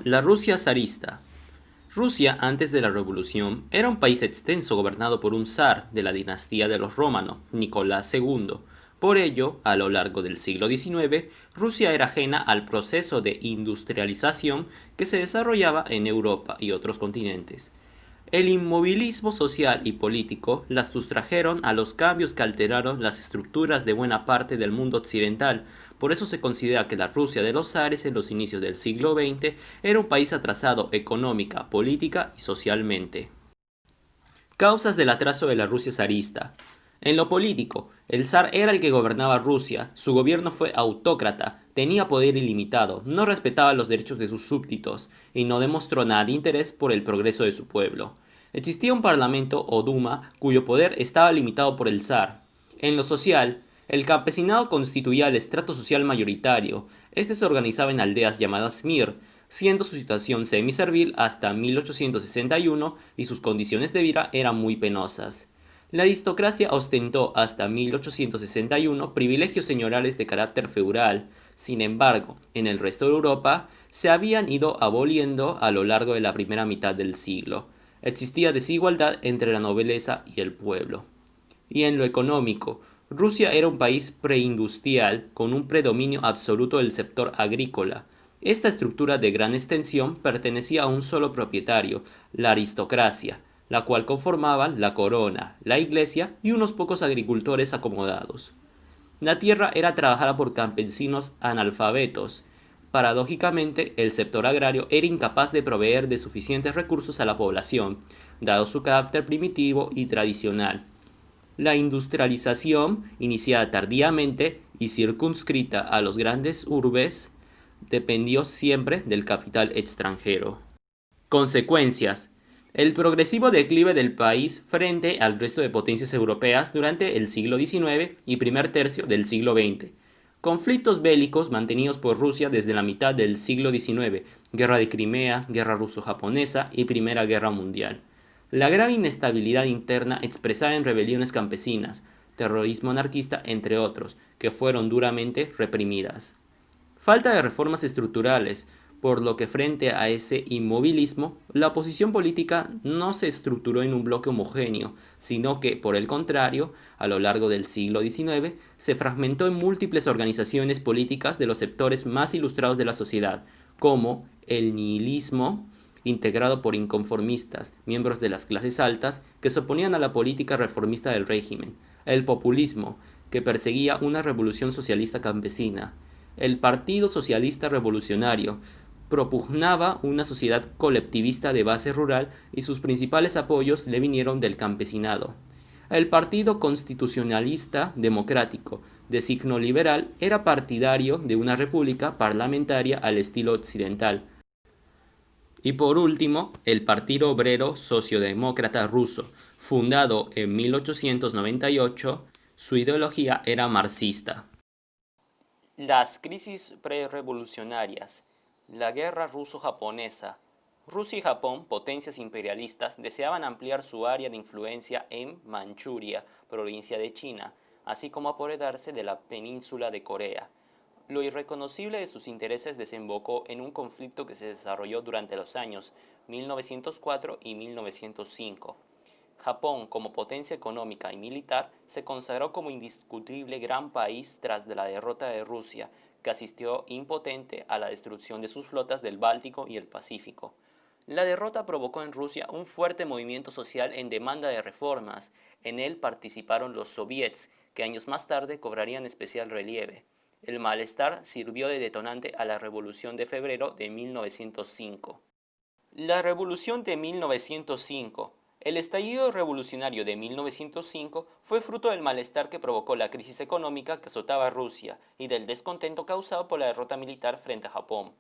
La Rusia zarista. Rusia, antes de la revolución, era un país extenso gobernado por un zar de la dinastía de los Rómanos, Nicolás II. Por ello, a lo largo del siglo XIX, Rusia era ajena al proceso de industrialización que se desarrollaba en Europa y otros continentes. El inmovilismo social y político las sustrajeron a los cambios que alteraron las estructuras de buena parte del mundo occidental. Por eso se considera que la Rusia de los zares en los inicios del siglo XX era un país atrasado económica, política y socialmente. Causas del atraso de la Rusia zarista. En lo político, el zar era el que gobernaba Rusia, su gobierno fue autócrata, tenía poder ilimitado, no respetaba los derechos de sus súbditos y no demostró nada de interés por el progreso de su pueblo. Existía un parlamento o Duma cuyo poder estaba limitado por el zar. En lo social, el campesinado constituía el estrato social mayoritario. Este se organizaba en aldeas llamadas mir, siendo su situación semiservil hasta 1861 y sus condiciones de vida eran muy penosas. La aristocracia ostentó hasta 1861 privilegios señoriales de carácter feudal. Sin embargo, en el resto de Europa se habían ido aboliendo a lo largo de la primera mitad del siglo. Existía desigualdad entre la nobleza y el pueblo. Y en lo económico, Rusia era un país preindustrial con un predominio absoluto del sector agrícola. Esta estructura de gran extensión pertenecía a un solo propietario, la aristocracia, la cual conformaban la corona, la iglesia y unos pocos agricultores acomodados. La tierra era trabajada por campesinos analfabetos. Paradójicamente, el sector agrario era incapaz de proveer de suficientes recursos a la población, dado su carácter primitivo y tradicional. La industrialización, iniciada tardíamente y circunscrita a los grandes urbes, dependió siempre del capital extranjero. Consecuencias. El progresivo declive del país frente al resto de potencias europeas durante el siglo XIX y primer tercio del siglo XX. Conflictos bélicos mantenidos por Rusia desde la mitad del siglo XIX, Guerra de Crimea, Guerra ruso-japonesa y Primera Guerra Mundial. La grave inestabilidad interna expresada en rebeliones campesinas, terrorismo anarquista, entre otros, que fueron duramente reprimidas. Falta de reformas estructurales, por lo que frente a ese inmovilismo, la oposición política no se estructuró en un bloque homogéneo, sino que, por el contrario, a lo largo del siglo XIX, se fragmentó en múltiples organizaciones políticas de los sectores más ilustrados de la sociedad, como el nihilismo, integrado por inconformistas, miembros de las clases altas, que se oponían a la política reformista del régimen, el populismo, que perseguía una revolución socialista campesina, el Partido Socialista Revolucionario propugnaba una sociedad colectivista de base rural y sus principales apoyos le vinieron del campesinado. El Partido Constitucionalista Democrático, de signo liberal, era partidario de una república parlamentaria al estilo occidental. Y por último, el Partido Obrero Socialdemócrata Ruso, fundado en 1898, su ideología era marxista. Las crisis prerevolucionarias. La guerra ruso-japonesa. Rusia y Japón, potencias imperialistas, deseaban ampliar su área de influencia en Manchuria, provincia de China, así como apoderarse de la península de Corea. Lo irreconocible de sus intereses desembocó en un conflicto que se desarrolló durante los años 1904 y 1905. Japón, como potencia económica y militar, se consagró como indiscutible gran país tras de la derrota de Rusia, que asistió impotente a la destrucción de sus flotas del Báltico y el Pacífico. La derrota provocó en Rusia un fuerte movimiento social en demanda de reformas. En él participaron los soviets, que años más tarde cobrarían especial relieve. El malestar sirvió de detonante a la Revolución de Febrero de 1905. La Revolución de 1905. El estallido revolucionario de 1905 fue fruto del malestar que provocó la crisis económica que azotaba a Rusia y del descontento causado por la derrota militar frente a Japón.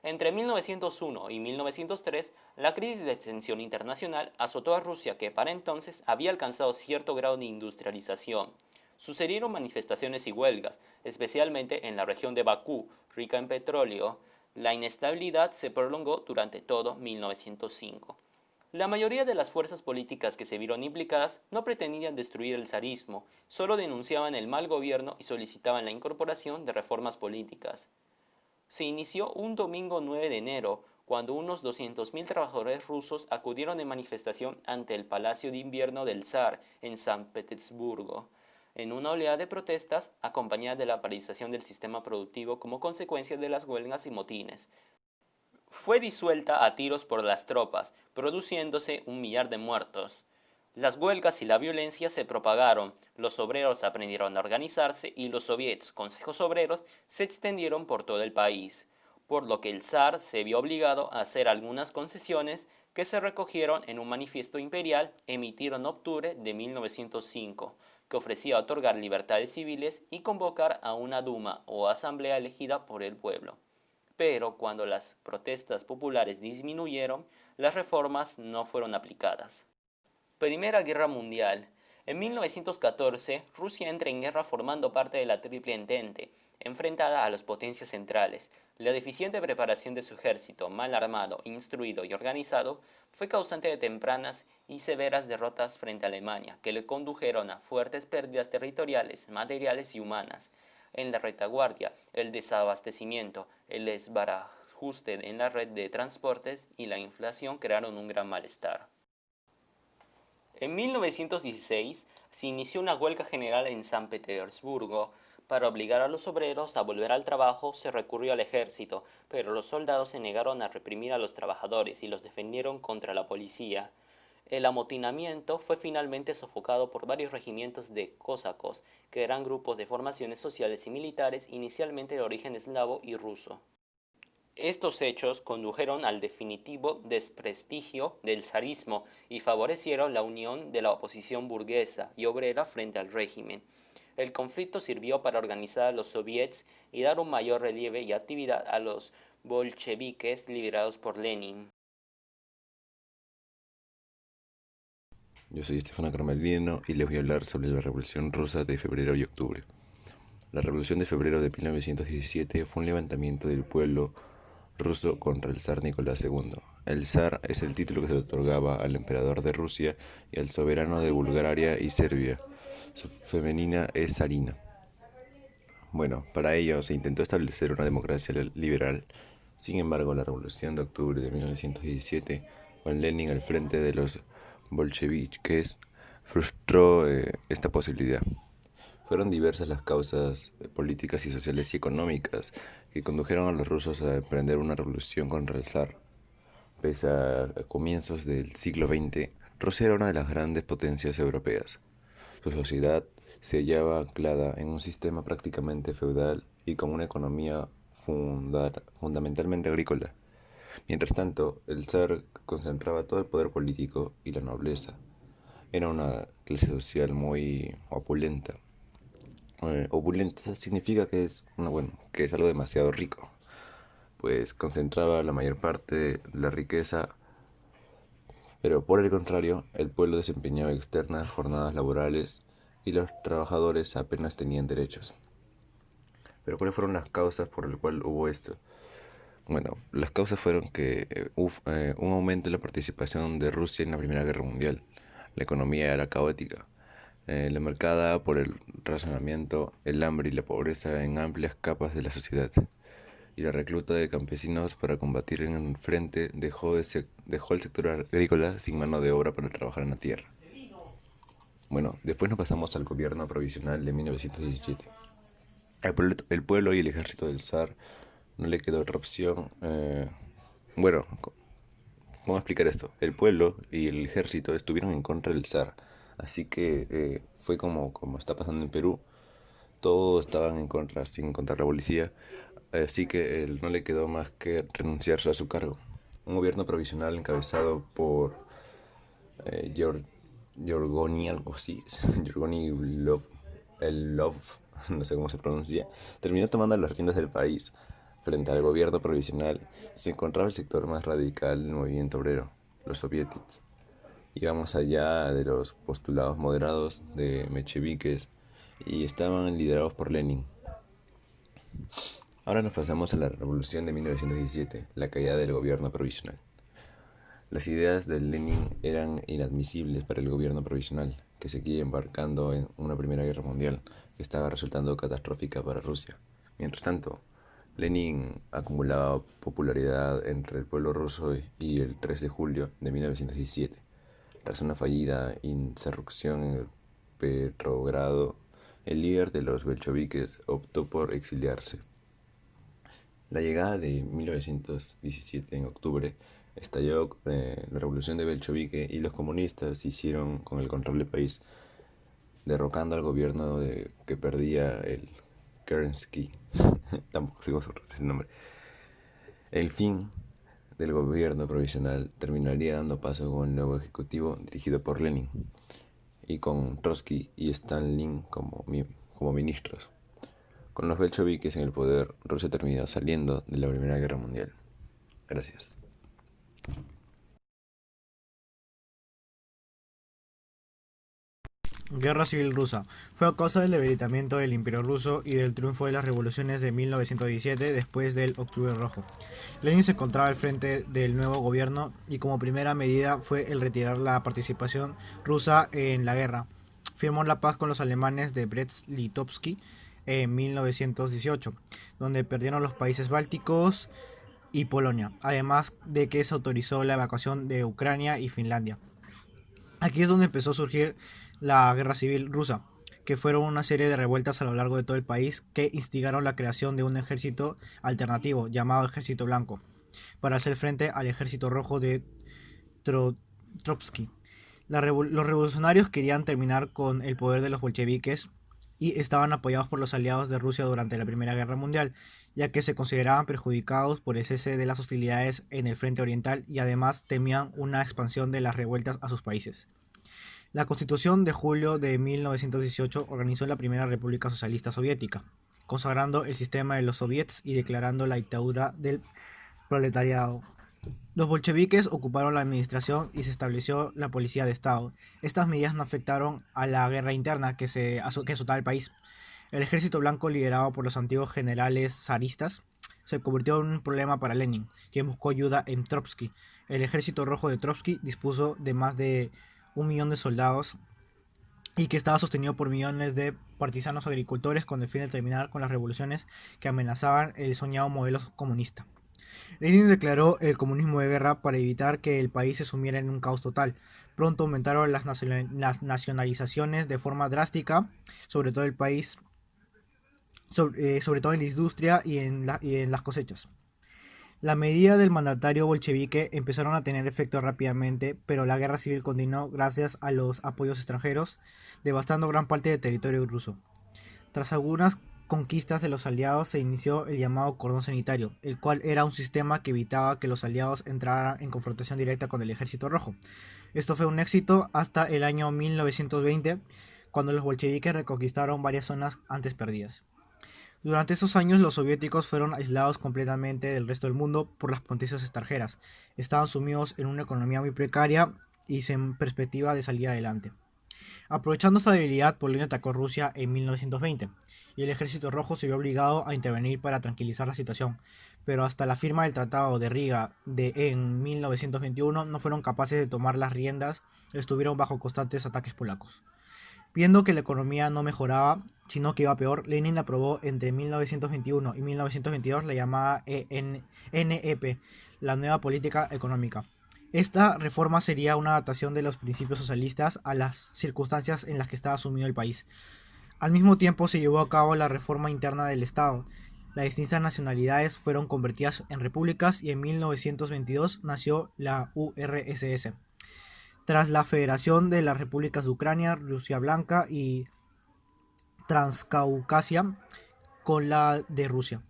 Entre 1901 y 1903, la crisis de extensión internacional azotó a Rusia, que para entonces había alcanzado cierto grado de industrialización. Sucedieron manifestaciones y huelgas, especialmente en la región de Bakú, rica en petróleo. La inestabilidad se prolongó durante todo 1905. La mayoría de las fuerzas políticas que se vieron implicadas no pretendían destruir el zarismo, solo denunciaban el mal gobierno y solicitaban la incorporación de reformas políticas. Se inició un domingo 9 de enero, cuando unos 200.000 trabajadores rusos acudieron en manifestación ante el Palacio de Invierno del Zar en San Petersburgo, en una oleada de protestas acompañada de la paralización del sistema productivo como consecuencia de las huelgas y motines. Fue disuelta a tiros por las tropas, produciéndose 1 millar de muertos. Las huelgas y la violencia se propagaron, los obreros aprendieron a organizarse y los soviets, consejos obreros, se extendieron por todo el país, por lo que el zar se vio obligado a hacer algunas concesiones que se recogieron en un manifiesto imperial emitido en octubre de 1905, que ofrecía otorgar libertades civiles y convocar a una duma o asamblea elegida por el pueblo. Pero cuando las protestas populares disminuyeron, las reformas no fueron aplicadas. Primera Guerra Mundial. En 1914, Rusia entra en guerra formando parte de la Triple Entente, enfrentada a las potencias centrales. La deficiente preparación de su ejército, mal armado, instruido y organizado, fue causante de tempranas y severas derrotas frente a Alemania, que le condujeron a fuertes pérdidas territoriales, materiales y humanas. En la retaguardia, el desabastecimiento, el desbarajuste en la red de transportes y la inflación crearon un gran malestar. En 1916 se inició una huelga general en San Petersburgo. Para obligar a los obreros a volver al trabajo se recurrió al ejército, pero los soldados se negaron a reprimir a los trabajadores y los defendieron contra la policía. El amotinamiento fue finalmente sofocado por varios regimientos de cosacos, que eran grupos de formaciones sociales y militares inicialmente de origen eslavo y ruso. Estos hechos condujeron al definitivo desprestigio del zarismo y favorecieron la unión de la oposición burguesa y obrera frente al régimen. El conflicto sirvió para organizar a los soviets y dar un mayor relieve y actividad a los bolcheviques liderados por Lenin. Yo soy Estefano Carmelino y les voy a hablar sobre la Revolución Rusa de febrero y octubre. La Revolución de febrero de 1917 fue un levantamiento del pueblo ruso contra el zar Nicolás II. El zar es el título que se otorgaba al emperador de Rusia y al soberano de Bulgaria y Serbia. Su femenina es zarina. Bueno, para ello se intentó establecer una democracia liberal. Sin embargo, la Revolución de octubre de 1917, con Lenin al frente de los bolcheviques, frustró esta posibilidad. Fueron diversas las causas políticas y sociales y económicas que condujeron a los rusos a emprender una revolución contra el zar. Pese a comienzos del siglo XX, Rusia era una de las grandes potencias europeas. Su sociedad se hallaba anclada en un sistema prácticamente feudal y con una economía fundamentalmente agrícola. Mientras tanto, el zar concentraba todo el poder político y la nobleza. Era una clase social muy opulenta. Opulenta significa que que es algo demasiado rico, pues concentraba la mayor parte de la riqueza, pero por el contrario, el pueblo desempeñaba externas jornadas laborales y los trabajadores apenas tenían derechos. Pero ¿cuáles fueron las causas por las cuales hubo esto? Bueno, las causas fueron que hubo un aumento en la participación de Rusia en la Primera Guerra Mundial. La economía era caótica, la marcada por el racionamiento, el hambre y la pobreza en amplias capas de la sociedad. Y la recluta de campesinos para combatir en el frente dejó el sector agrícola sin mano de obra para trabajar en la tierra. Bueno, después nos pasamos al gobierno provisional de 1917. El pueblo y el ejército del zar no le quedó otra opción. Bueno, ¿cómo explicar esto? El pueblo y el ejército estuvieron en contra del zar, así que fue como está pasando en Perú. Todos estaban en contra, sin contar la policía, así que él no le quedó más que renunciarse a su cargo. Un gobierno provisional encabezado por Yorgoni, algo así, Yorgoni Love, no sé cómo se pronuncia, terminó tomando las riendas del país. Frente al gobierno provisional se encontraba el sector más radical del movimiento obrero, los soviéticos. Íbamos allá de los postulados moderados de mencheviques y estaban liderados por Lenin. Ahora nos pasamos a la revolución de 1917, la caída del gobierno provisional. Las ideas de Lenin eran inadmisibles para el gobierno provisional, que seguía embarcando en una Primera Guerra Mundial que estaba resultando catastrófica para Rusia. Mientras tanto, Lenin acumulaba popularidad entre el pueblo ruso y el 3 de julio de 1917, tras una fallida insurrección en el Petrogrado, el líder de los bolcheviques optó por exiliarse. La llegada de 1917 en octubre estalló la revolución de bolchevique y los comunistas hicieron con el control del país, derrocando al gobierno que perdía el Kerensky. Tampoco sé cómo se pronuncia ese nombre. El fin del gobierno provisional terminaría dando paso con el nuevo ejecutivo dirigido por Lenin y con Trotsky y Stalin como ministros. Con los bolcheviques en el poder, Rusia terminó saliendo de la Primera Guerra Mundial. Gracias. Guerra Civil Rusa. Fue a causa del debilitamiento del Imperio Ruso y del triunfo de las revoluciones de 1917 después del Octubre Rojo. Lenin se encontraba al frente del nuevo gobierno y como primera medida fue el retirar la participación rusa en la guerra. Firmó la paz con los alemanes de Brest-Litovsk en 1918, donde perdieron los países bálticos y Polonia, además de que se autorizó la evacuación de Ucrania y Finlandia. Aquí es donde empezó a surgir la Guerra Civil Rusa, que fueron una serie de revueltas a lo largo de todo el país que instigaron la creación de un ejército alternativo llamado Ejército Blanco, para hacer frente al Ejército Rojo de Trotsky. Los revolucionarios querían terminar con el poder de los bolcheviques y estaban apoyados por los aliados de Rusia durante la Primera Guerra Mundial, ya que se consideraban perjudicados por el cese de las hostilidades en el frente oriental y además temían una expansión de las revueltas a sus países. La Constitución de julio de 1918 organizó la primera República Socialista Soviética, consagrando el sistema de los soviets y declarando la dictadura del proletariado. Los bolcheviques ocuparon la administración y se estableció la policía de Estado. Estas medidas no afectaron a la guerra interna que azotaba el país. El ejército blanco, liderado por los antiguos generales zaristas, se convirtió en un problema para Lenin, quien buscó ayuda en Trotsky. El ejército rojo de Trotsky dispuso de más de 1 millón de soldados y que estaba sostenido por millones de partisanos agricultores con el fin de terminar con las revoluciones que amenazaban el soñado modelo comunista. Lenin declaró el comunismo de guerra para evitar que el país se sumiera en un caos total. Pronto aumentaron las nacionalizaciones de forma drástica, sobre todo el país, sobre todo en la industria y en las cosechas. La medida del mandatario bolchevique empezaron a tener efecto rápidamente, pero la guerra civil continuó gracias a los apoyos extranjeros, devastando gran parte del territorio ruso. Tras algunas conquistas de los aliados se inició el llamado cordón sanitario, el cual era un sistema que evitaba que los aliados entraran en confrontación directa con el ejército rojo. Esto fue un éxito hasta el año 1920, cuando los bolcheviques reconquistaron varias zonas antes perdidas. Durante esos años los soviéticos fueron aislados completamente del resto del mundo por las potencias extranjeras. Estaban sumidos en una economía muy precaria y sin perspectiva de salir adelante. Aprovechando esta debilidad, Polonia atacó Rusia en 1920 y el ejército rojo se vio obligado a intervenir para tranquilizar la situación, pero hasta la firma del Tratado de Riga en 1921 no fueron capaces de tomar las riendas, estuvieron bajo constantes ataques polacos. Viendo que la economía no mejoraba, sino que iba peor, Lenin aprobó entre 1921 y 1922 la llamada NEP, la nueva política económica. Esta reforma sería una adaptación de los principios socialistas a las circunstancias en las que estaba sumido el país. Al mismo tiempo se llevó a cabo la reforma interna del Estado. Las distintas nacionalidades fueron convertidas en repúblicas y en 1922 nació la URSS. Tras la federación de las repúblicas de Ucrania, Rusia Blanca y Transcaucasia con la de Rusia.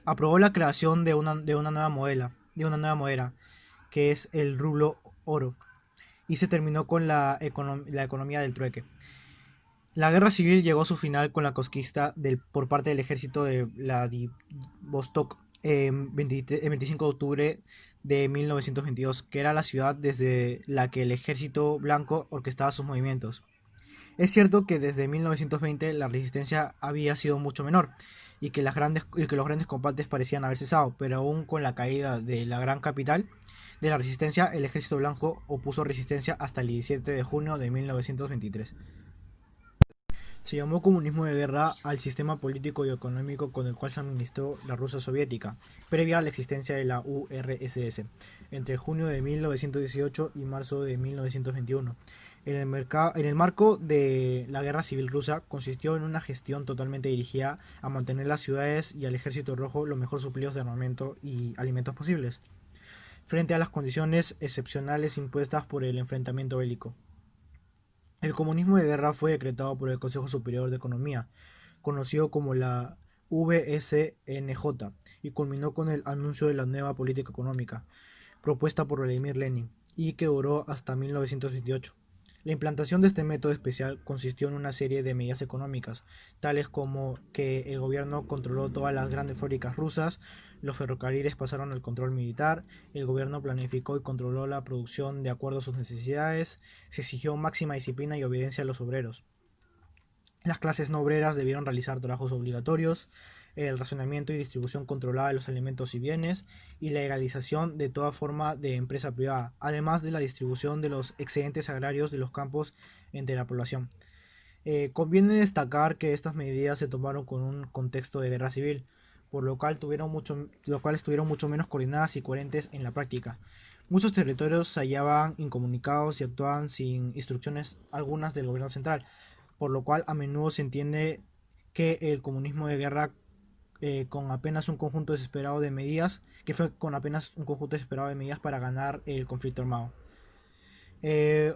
Aprobó la creación de una nueva moneda, que es el rublo oro, y se terminó con la economía del trueque. La guerra civil llegó a su final con la conquista por parte del ejército de Vladivostok el 25 de octubre de 1922, que era la ciudad desde la que el ejército blanco orquestaba sus movimientos. Es cierto que desde 1920 la resistencia había sido mucho menor y que los grandes combates parecían haber cesado, pero aún con la caída de la gran capital de la resistencia, el ejército blanco opuso resistencia hasta el 17 de junio de 1923. Se llamó comunismo de guerra al sistema político y económico con el cual se administró la Rusia soviética, previa a la existencia de la URSS, entre junio de 1918 y marzo de 1921. En el marco de la Guerra Civil Rusa, consistió en una gestión totalmente dirigida a mantener las ciudades y al ejército rojo los mejor suplidos de armamento y alimentos posibles, frente a las condiciones excepcionales impuestas por el enfrentamiento bélico. El comunismo de guerra fue decretado por el Consejo Superior de Economía, conocido como la VSNJ, y culminó con el anuncio de la nueva política económica, propuesta por Vladimir Lenin, y que duró hasta 1928. La implantación de este método especial consistió en una serie de medidas económicas, tales como que el gobierno controló todas las grandes fábricas rusas, los ferrocarriles pasaron al control militar, el gobierno planificó y controló la producción de acuerdo a sus necesidades, se exigió máxima disciplina y obediencia a los obreros. Las clases no obreras debieron realizar trabajos obligatorios, el racionamiento y distribución controlada de los alimentos y bienes, y la legalización de toda forma de empresa privada, además de la distribución de los excedentes agrarios de los campos entre la población. Conviene destacar que estas medidas se tomaron con un contexto de guerra civil, por lo cual estuvieron mucho menos coordinadas y coherentes en la práctica. Muchos territorios se hallaban incomunicados y actuaban sin instrucciones algunas del gobierno central, por lo cual a menudo se entiende que el comunismo de guerra con apenas un conjunto desesperado de medidas, que fue con apenas un conjunto desesperado de medidas para ganar el conflicto armado.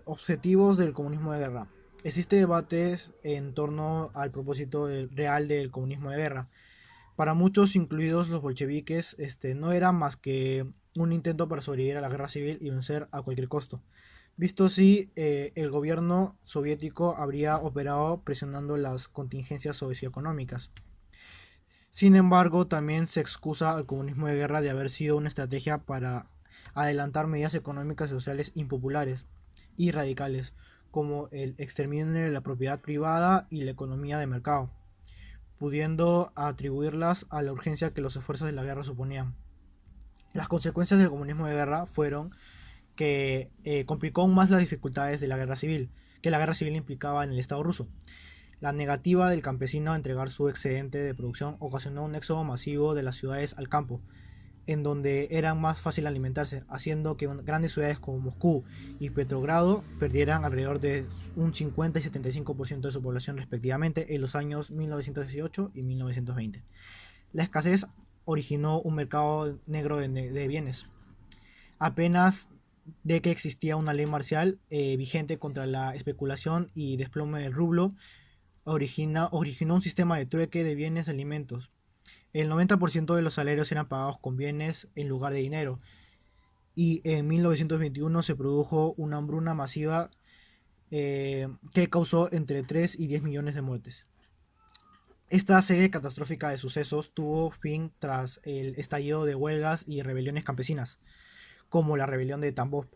Objetivos del comunismo de guerra. Existe debates en torno al propósito real del comunismo de guerra. Para muchos, incluidos los bolcheviques, no era más que un intento para sobrevivir a la guerra civil y vencer a cualquier costo. Visto así, el gobierno soviético habría operado presionando las contingencias socioeconómicas. Sin embargo, también se excusa al comunismo de guerra de haber sido una estrategia para adelantar medidas económicas y sociales impopulares y radicales, como el exterminio de la propiedad privada y la economía de mercado, pudiendo atribuirlas a la urgencia que los esfuerzos de la guerra suponían. Las consecuencias del comunismo de guerra fueron que complicó aún más las dificultades de la guerra civil, que la guerra civil implicaba en el Estado ruso. La negativa del campesino a entregar su excedente de producción ocasionó un éxodo masivo de las ciudades al campo, en donde era más fácil alimentarse, haciendo que grandes ciudades como Moscú y Petrogrado perdieran alrededor de un 50 y 75% de su población respectivamente en los años 1918 y 1920. La escasez originó un mercado negro de bienes. Apenas de que existía una ley marcial vigente contra la especulación y desplome del rublo, originó un sistema de trueque de bienes y alimentos. El 90% de los salarios eran pagados con bienes en lugar de dinero. Y en 1921 se produjo una hambruna masiva que causó entre 3 y 10 millones de muertes. Esta serie catastrófica de sucesos tuvo fin tras el estallido de huelgas y rebeliones campesinas, como la rebelión de Tambov,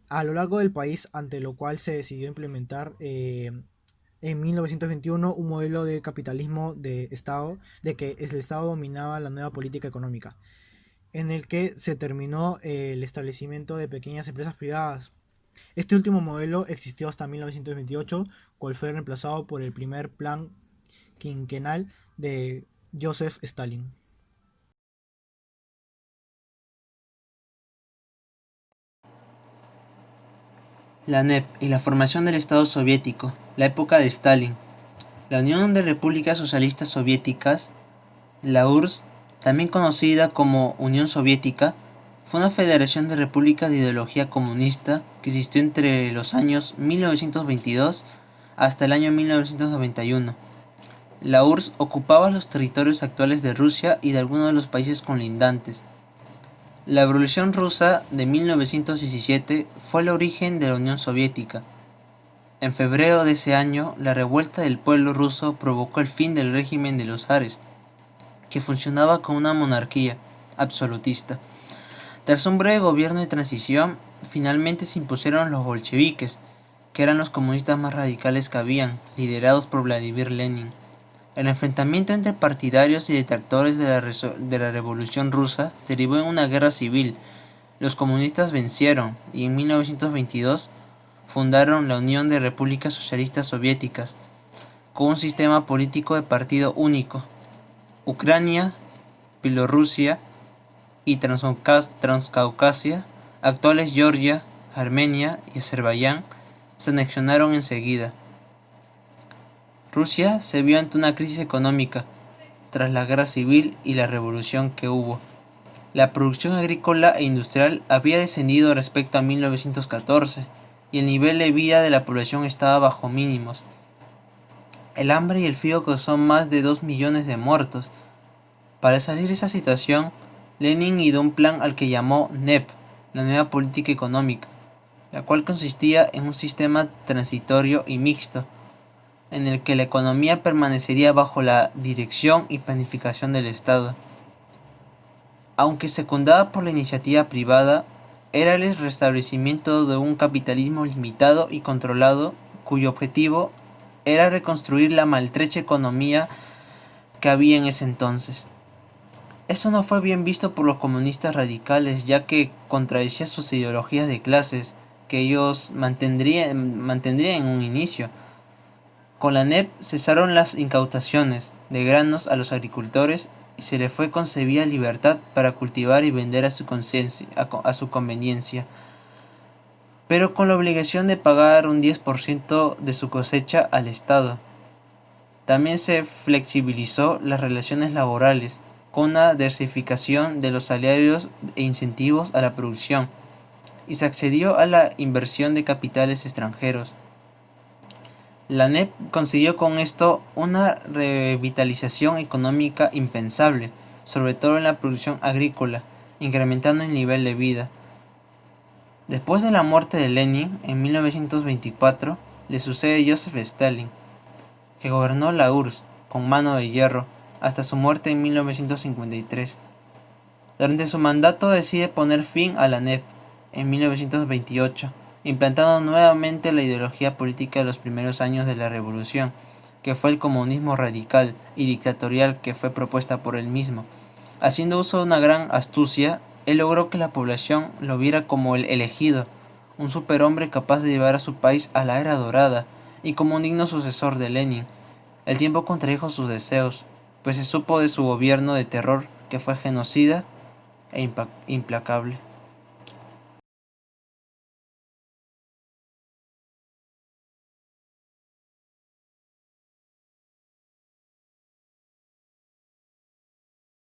a lo largo del país, ante lo cual se decidió implementar en 1921 un modelo de capitalismo de Estado, de que el Estado dominaba la nueva política económica, en el que se terminó el establecimiento de pequeñas empresas privadas. Este último modelo existió hasta 1928, cual fue reemplazado por el primer plan quinquenal de Joseph Stalin. La NEP y la formación del Estado soviético, la época de Stalin. La Unión de Repúblicas Socialistas Soviéticas, la URSS, también conocida como Unión Soviética, fue una federación de repúblicas de ideología comunista que existió entre los años 1922 hasta el año 1991. La URSS ocupaba los territorios actuales de Rusia y de algunos de los países colindantes. La Revolución Rusa de 1917 fue el origen de la Unión Soviética. En febrero de ese año, la revuelta del pueblo ruso provocó el fin del régimen de los zares, que funcionaba como una monarquía absolutista. Tras un breve gobierno de transición, finalmente se impusieron los bolcheviques, que eran los comunistas más radicales que habían, liderados por Vladimir Lenin. El enfrentamiento entre partidarios y detractores de la Revolución Rusa derivó en una guerra civil. Los comunistas vencieron y en 1922 fundaron la Unión de Repúblicas Socialistas Soviéticas. con un sistema político de partido único. Ucrania, Bielorrusia y Transcaucasia, actuales Georgia, Armenia y Azerbaiyán, se anexionaron enseguida. Rusia se vio ante una crisis económica tras la guerra civil y la revolución que hubo. La producción agrícola e industrial había descendido respecto a 1914 y el nivel de vida de la población estaba bajo mínimos. El hambre y el frío causó más de 2 millones de muertos. Para salir de esa situación, Lenin ideó un plan al que llamó NEP, la nueva política económica, la cual consistía en un sistema transitorio y mixto, en el que la economía permanecería bajo la dirección y planificación del Estado. Aunque secundada por la iniciativa privada, era el restablecimiento de un capitalismo limitado y controlado, cuyo objetivo era reconstruir la maltrecha economía que había en ese entonces. Esto no fue bien visto por los comunistas radicales, ya que contradecía sus ideologías de clases que ellos mantendrían en un inicio. Con la NEP cesaron las incautaciones de granos a los agricultores y se les fue concebida libertad para cultivar y vender a su conveniencia, pero con la obligación de pagar un 10% de su cosecha al Estado. También se flexibilizó las relaciones laborales, con una diversificación de los salarios e incentivos a la producción, y se accedió a la inversión de capitales extranjeros. La NEP consiguió con esto una revitalización económica impensable, sobre todo en la producción agrícola, incrementando el nivel de vida. Después de la muerte de Lenin, en 1924, le sucede Joseph Stalin, que gobernó la URSS con mano de hierro hasta su muerte en 1953. Durante su mandato decide poner fin a la NEP en 1928, implantando nuevamente la ideología política de los primeros años de la revolución, que fue el comunismo radical y dictatorial que fue propuesta por él mismo. Haciendo uso de una gran astucia, él logró que la población lo viera como el elegido, un superhombre capaz de llevar a su país a la era dorada, y como un digno sucesor de Lenin. El tiempo contradijo sus deseos, pues se supo de su gobierno de terror que fue genocida e implacable.